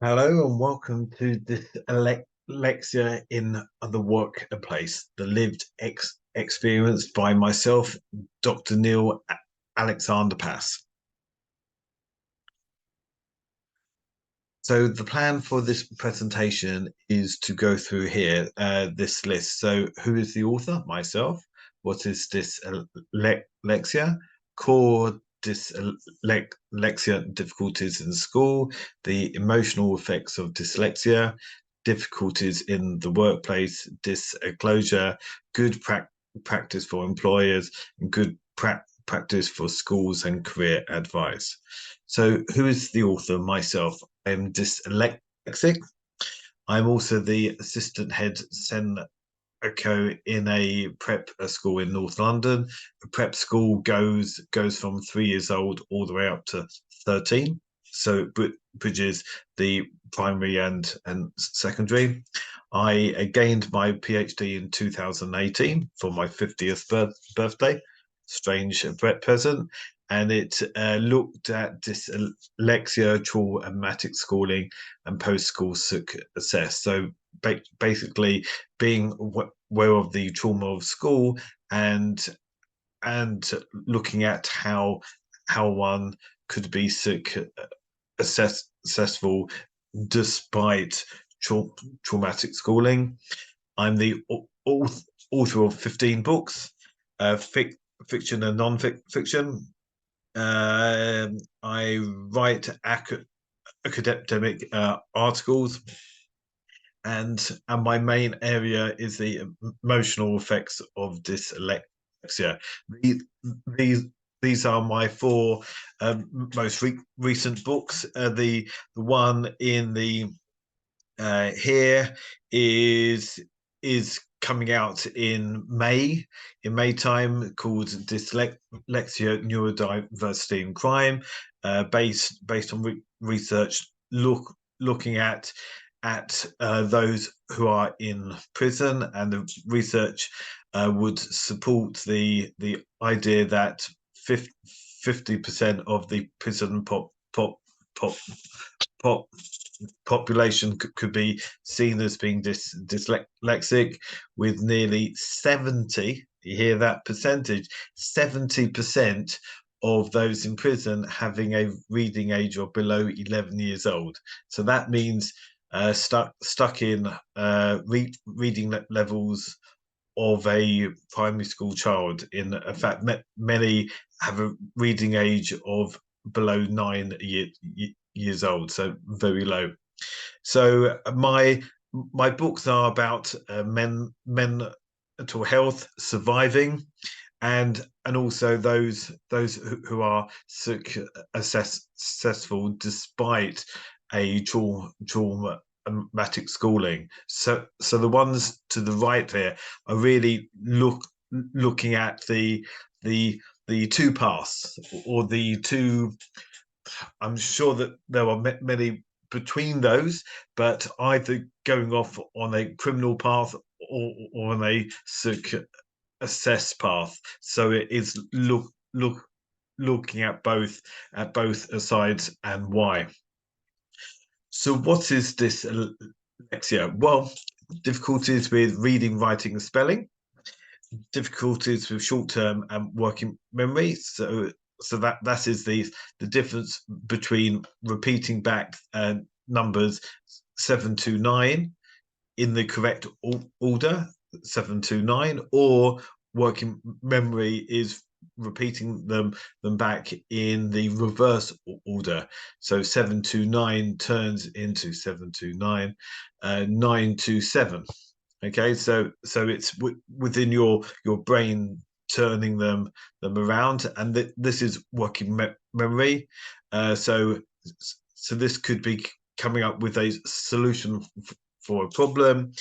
Hello and welcome to this lecture in the workplace, the lived experience by myself, Dr. Neil Alexander Pass. So the plan for this presentation is to go through here, this list. So who is the author? Myself. What is dyslexia? Core dyslexia difficulties in school, the emotional effects of dyslexia, difficulties in the workplace, disclosure, good practice for employers, and good practice for schools and career advice. So who is the author? Myself. I'm dyslexic. I'm also the assistant head SENCO in a prep school in North London. A prep school goes from 3 years old all the way up to 13. So it bridges the primary and secondary. I gained my PhD in 2018 for my 50th birthday. Strange present. And it looked at dyslexia, traumatic schooling, and post-school success. So basically, being aware of the trauma of school and looking at how one could be successful despite traumatic schooling. I'm the author of 15 books, fiction and non-fiction. I write academic articles, and my main area is the emotional effects of dyslexia. These these these are my four most recent books. The one in the here is coming out in May time, called Dyslexia, Neurodiversity and Crime, based on research looking at those who are in prison, and the research would support the idea that 50% of the prison pop, population could be seen as being dyslexic, with nearly 70, you hear that percentage, 70% of those in prison having a reading age of below 11 years old. So that means stuck in reading levels of a primary school child. In fact, many have a reading age of below 9 years old, so very low. So my books are about mental health, surviving, and also those who are successful despite a traumatic schooling. So the ones to the right there are really looking at the the two paths, or the two. I'm sure that there are many between those, but either going off on a criminal path, or on a success path. So it is looking at both sides and why. So what is dyslexia? Well, difficulties with reading, writing, and spelling, difficulties with short-term and working memory. So that is the difference between repeating back numbers 7 to 9 in the correct order, 7 to 9, or working memory is repeating them back in the reverse order. So 7 to 9 turns into 7 to 9, 9 to 7. Okay, so it's within your brain turning them around, and this is working memory. So this could be coming up with a solution for a problem.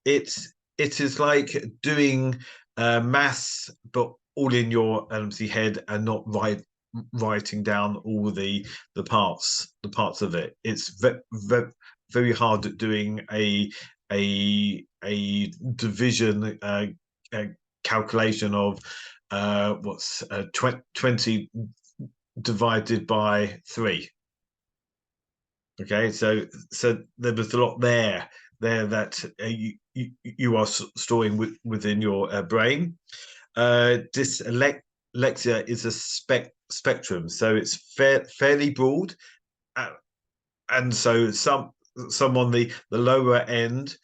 It is like doing maths, but all in your head, and not writing down all the parts of it. It's very hard at doing a division calculation of what's 20 divided by 3. Okay, so there was a lot there that you are storing within your brain. Dyslexia is a spectrum, so it's fairly broad, uh, and so some on the lower end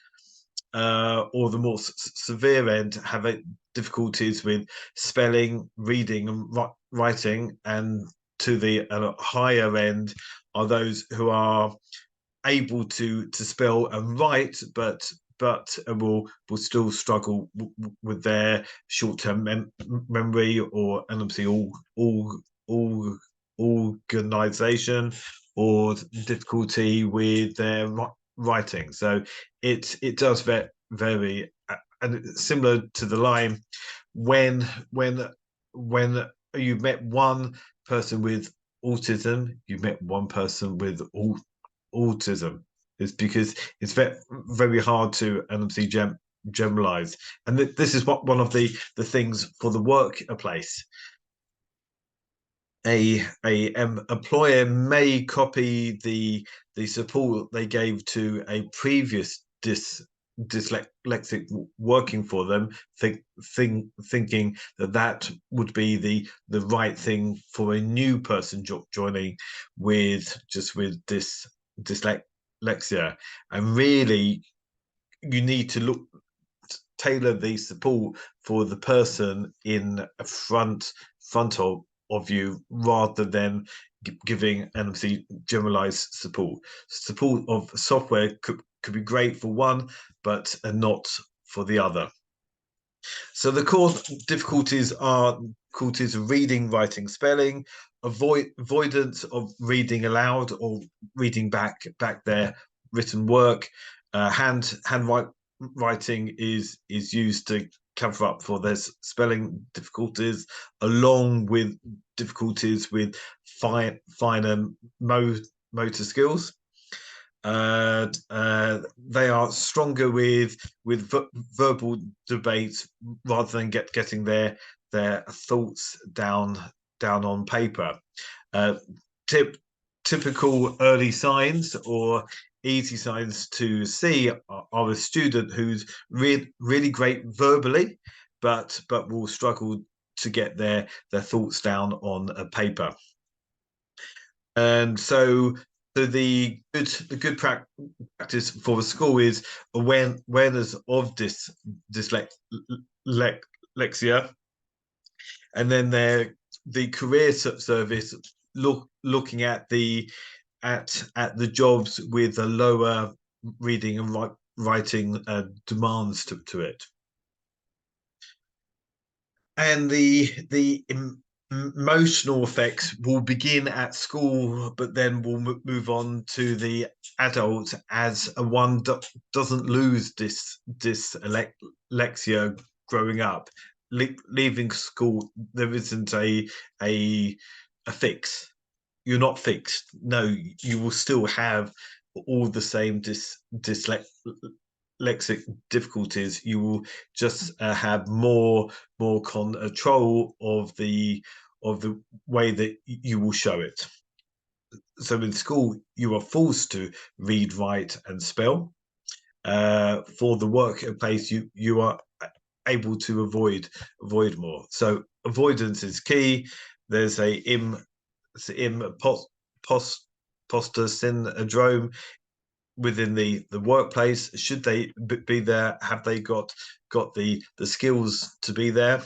or the more severe end have difficulties with spelling, reading, and writing, and to the higher end are those who are able to spell and write, but will still struggle with their short-term memory or and obviously all organization or difficulty with their writing. So it does vary, and it's similar to the line when when when you've met one person with autism, you've met one person with autism. Is because it's very hard to and obviously generalize, and this is what one of the things for the workplace. A employer may copy the support they gave to a previous dyslexic working for them, thinking that that would be the right thing for a new person joining with this dyslexia, and really you need to tailor the support for the person in front of you rather than giving MC generalized support. Support of software could be great for one, but not for the other. So the core difficulties are difficulties of reading, writing, spelling, avoidance of reading aloud or reading back their written work. Handwriting is used to cover up for their spelling difficulties, along with difficulties with finer motor skills. They are stronger with verbal debate rather than getting their thoughts down on paper. Uh, tip, Typical early signs or easy signs to see are a student who's really great verbally, but will struggle to get their thoughts down on a paper. And so the good practice for the school is awareness of this dyslexia, and then the career service looking at the jobs with a lower reading and writing demands to it. And the emotional effects will begin at school, but then will move on to the adult as one doesn't lose this dyslexia growing up. Leaving school, there isn't a fix. You're not fixed. No, you will still have all the same dyslexic difficulties. You will just have more control of the way that you will show it. So in school, you are forced to read, write, and spell. For the workplace, you are able to avoid more. So avoidance is key. There's a imposter syndrome within the workplace. Should they be there? Have they got the skills to be there?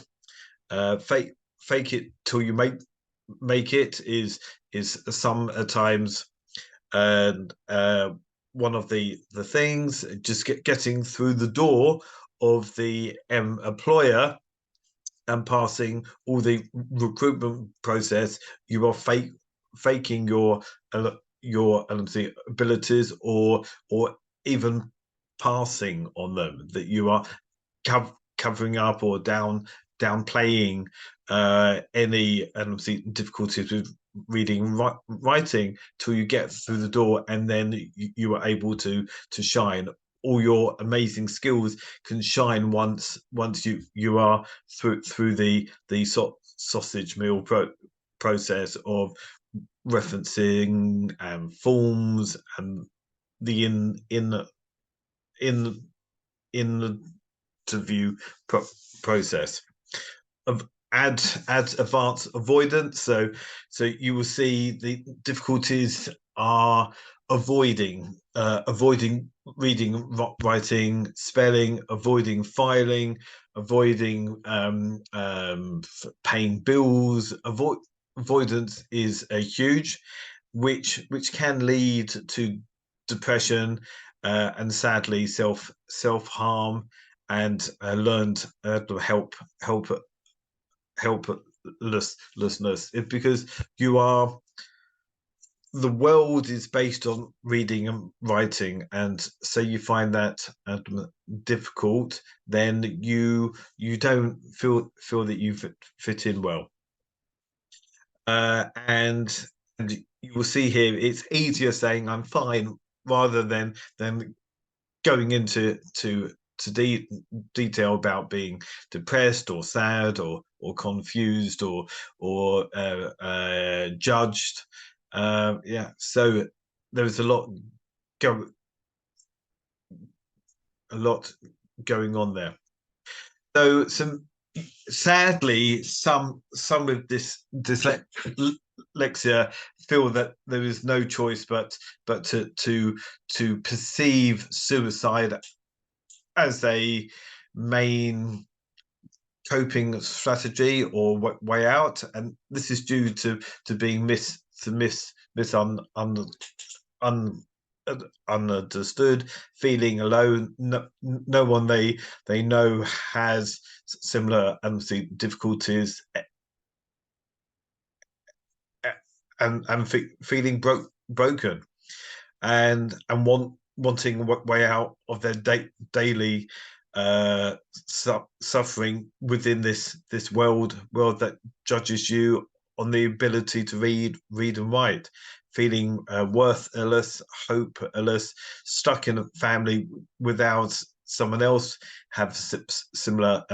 Fake it till you make it is sometimes and one of the things. Just getting through the door of the employer and passing all the recruitment process. You are faking your abilities or even passing on them, that you are covering up or downplaying any and obviously difficulties with reading and writing till you get through the door, and then you are able to shine. All your amazing skills can shine once you are through the sausage meal process of referencing and forms and the in in the interview process of add advanced avoidance. So you will see the difficulties are avoiding reading, writing, spelling, avoiding filing, avoiding paying bills. Avoidance is a huge, which can lead to depression, and sadly self harm, and learned help helplessness. It's because you are the world is based on reading and writing, and so you find that difficult, then you don't feel that you fit in well. And you will see here it's easier saying I'm fine rather than going into detail about being depressed or sad or confused or judged. Yeah, so there's go a lot going on there. So sadly, some with this dyslexia feel that there is no choice but to perceive suicide as a main coping strategy or way out, and this is due to being un, understood, feeling alone. No one they know has similar difficulties, and feeling broken, and wanting a way out of their daily suffering within this world that judges you on the ability to read and write, feeling worthless, hopeless, stuck in a family without someone else have similar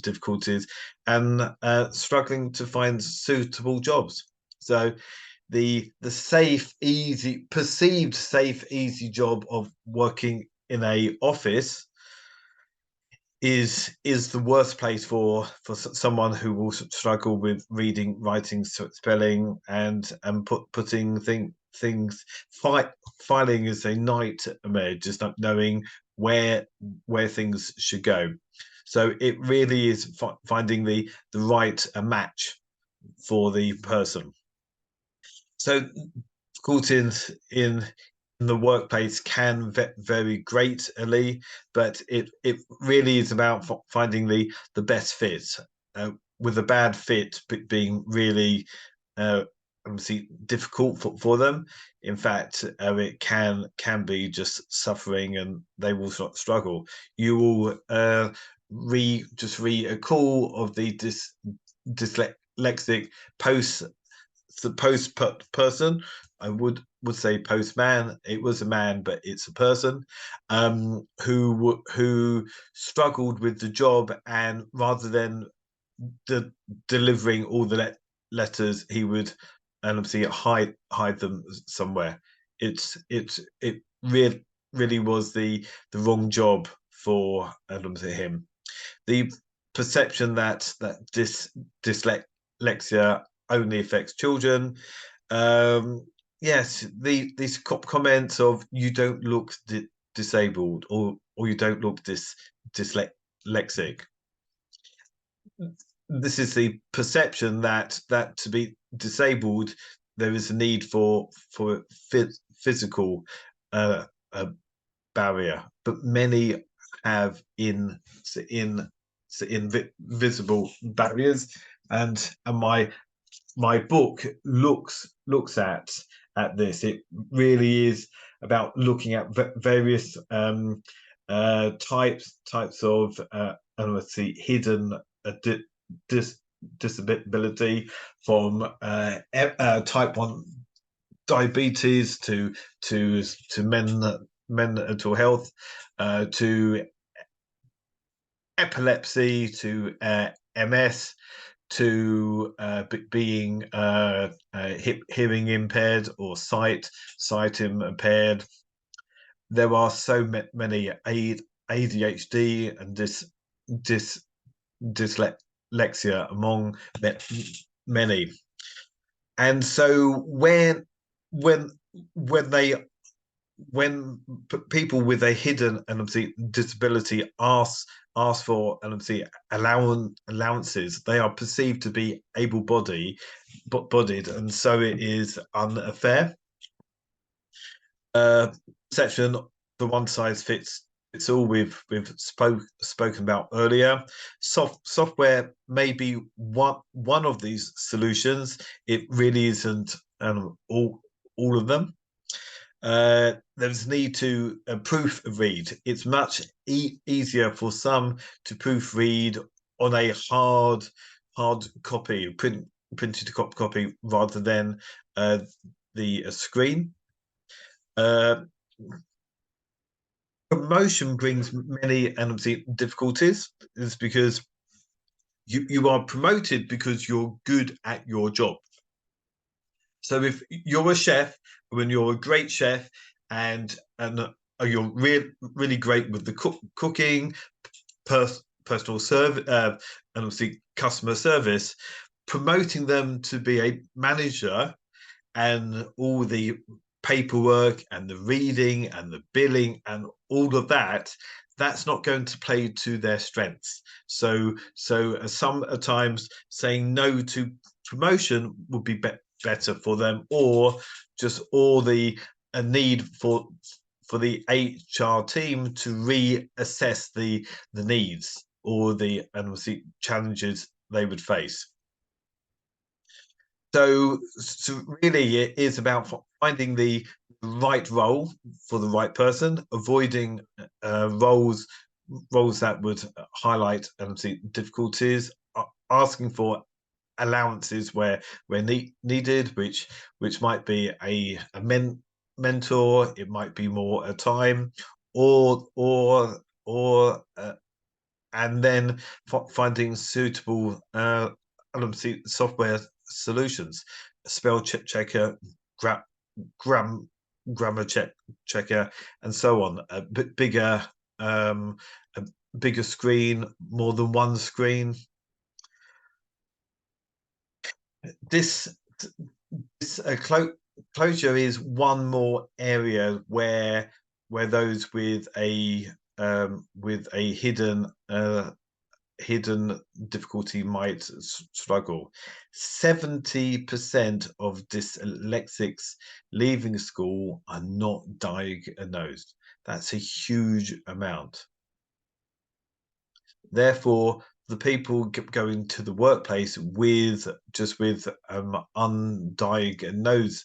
difficulties, and struggling to find suitable jobs. So the safe, easy, perceived safe, easy job of working in a office is the worst place for someone who will struggle with reading, writing, spelling, and putting things. Filing is a nightmare, just not knowing where things should go. So it really is finding the right match for the person. So difficulties in the workplace can vary greatly, but it really is about finding the best fit. With a bad fit being really obviously difficult for them. In fact, it can be just suffering, and they will struggle. You will read a call of the dyslexic post the post person. I would say postman. It was a man, but it's a person, who struggled with the job, and rather than delivering all the letters, he would and obviously hide them somewhere. It really was the wrong job for him. The perception that dyslexia only affects children. Yes, these comments of you don't look disabled, or you don't look dyslexic. This is the perception that to be disabled there is a need for physical uh, uh, barrier, but many have invisible barriers, and my book looks at this. It really is about looking at various types of let's see, hidden dis disability, from type 1 diabetes to mental health, to epilepsy, to MS, to being hearing impaired or sight impaired. There are so many ADHD and dis dyslexia among many. And so when when they when people with a hidden disability ask for allowances, they are perceived to be able-bodied, and so it is unfair. Section the one size fits all we've spoken about earlier. Software may be one of these solutions. It really isn't all of them. There's need to proofread. It's much easier for some to proofread on a hard copy, printed copy, rather than the screen. Promotion brings many difficulties. Is because you are promoted because you're good at your job. So if you're a chef, when you're a great chef, and you're really great with the cooking, personal service, and obviously customer service, promoting them to be a manager and all the paperwork and the reading and the billing and all of that, that's not going to play to their strengths. So sometimes saying no to promotion would be better for them, or the a need for the HR team to reassess the needs or the obviously challenges they would face. So really, it is about finding the right role for the right person, avoiding roles that would highlight difficulties, asking for allowances where needed, which might be a mentor, it might be more a time, or and then finding suitable software solutions, spell checker, grammar checker, and so on. A bit bigger, a bigger screen, more than one screen. This closure is one more area where those with a hidden difficulty might struggle. 70% of dyslexics leaving school are not diagnosed. That's a huge amount. Therefore, the people going to the workplace with undiagnosed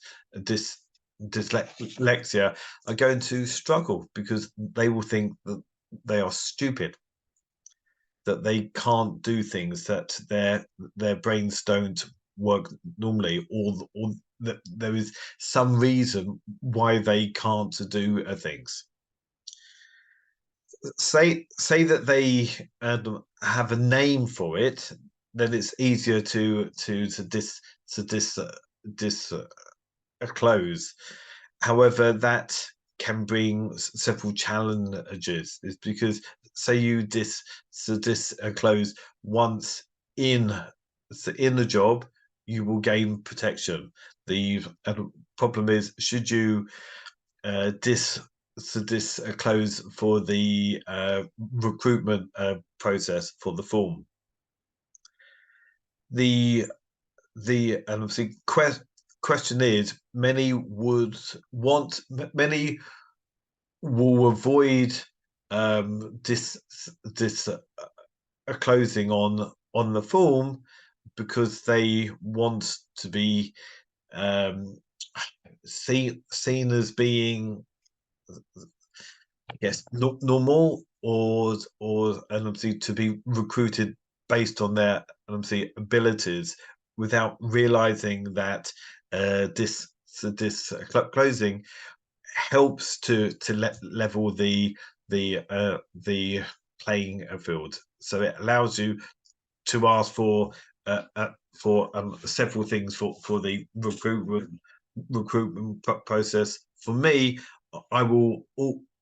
dyslexia are going to struggle because they will think that they are stupid, that they can't do things, that their brains don't work normally, or that there is some reason why they can't do things. Say that they have a name for it, then it's easier to close. However, that can bring several challenges. Is because say you close once in the job, you will gain protection. The problem is, should you close for the recruitment process for the form. The obviously question is, many will avoid closing on the form because they want to be seen as being, yes, normal, or and obviously to be recruited based on their abilities, without realizing that this closing helps to level the playing field. So it allows you to ask for for several things for the recruitment process. For me, I will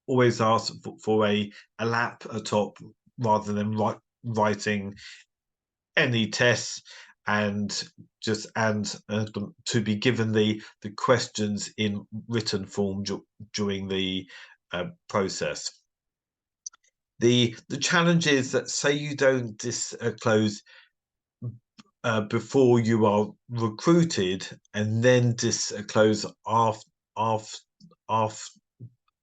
always ask for a laptop rather than writing any tests, and to be given the questions in written form during the process. The challenge is that, say you don't disclose before you are recruited, and then disclose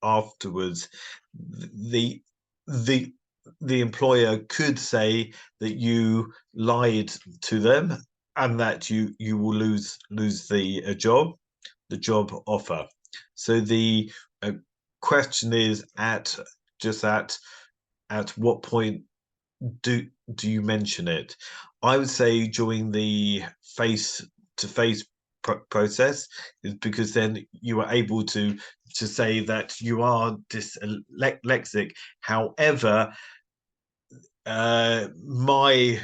afterwards, the the the employer could say that you lied to them, and that you will lose the job offer. So the question is, at what point do you mention it? I would say during the face-to-face process, is because then you are able to say that you are dyslexic. However, my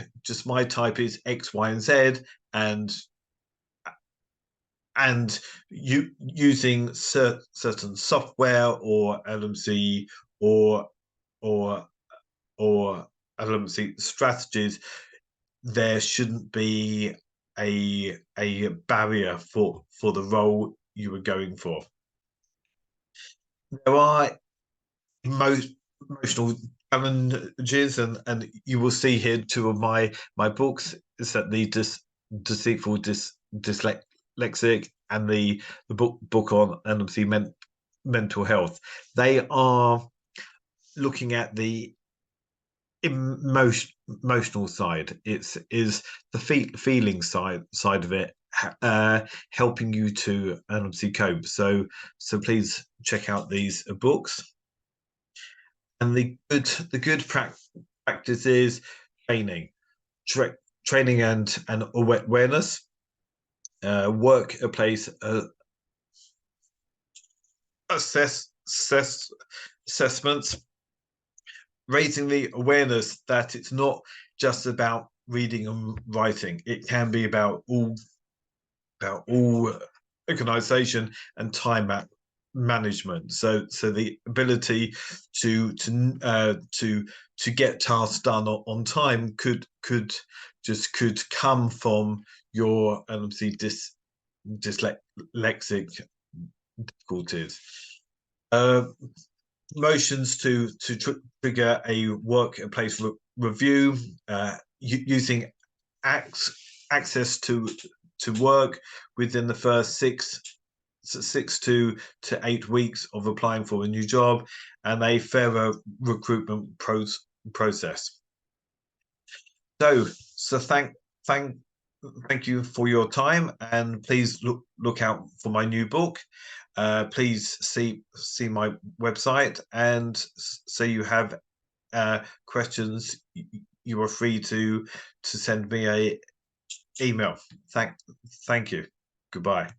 type is X, Y, and Z, and you using certain software or LMC or or or LMC strategies, there shouldn't be a barrier for the role you were going for. There are emotional challenges, and you will see here two of my books, is that the deceitful dyslexic, and the book on NMC mental health. They are looking at the emotional side. It's is the feeling side of it, helping you to obviously cope. So please check out these books. And the good practice is training, training and awareness, workplace assessments, raising the awareness that it's not just about reading and writing. It can be about all organization and time management. So the ability to get tasks done on time could come from your dyslexic difficulties. Motions to trigger a workplace review, using access to work within the first six to 8 weeks of applying for a new job, and a fairer recruitment process. So thank you for your time, and please look out for my new book. Please see my website, and so you have questions, you are free to send me a email. Thank you. Goodbye.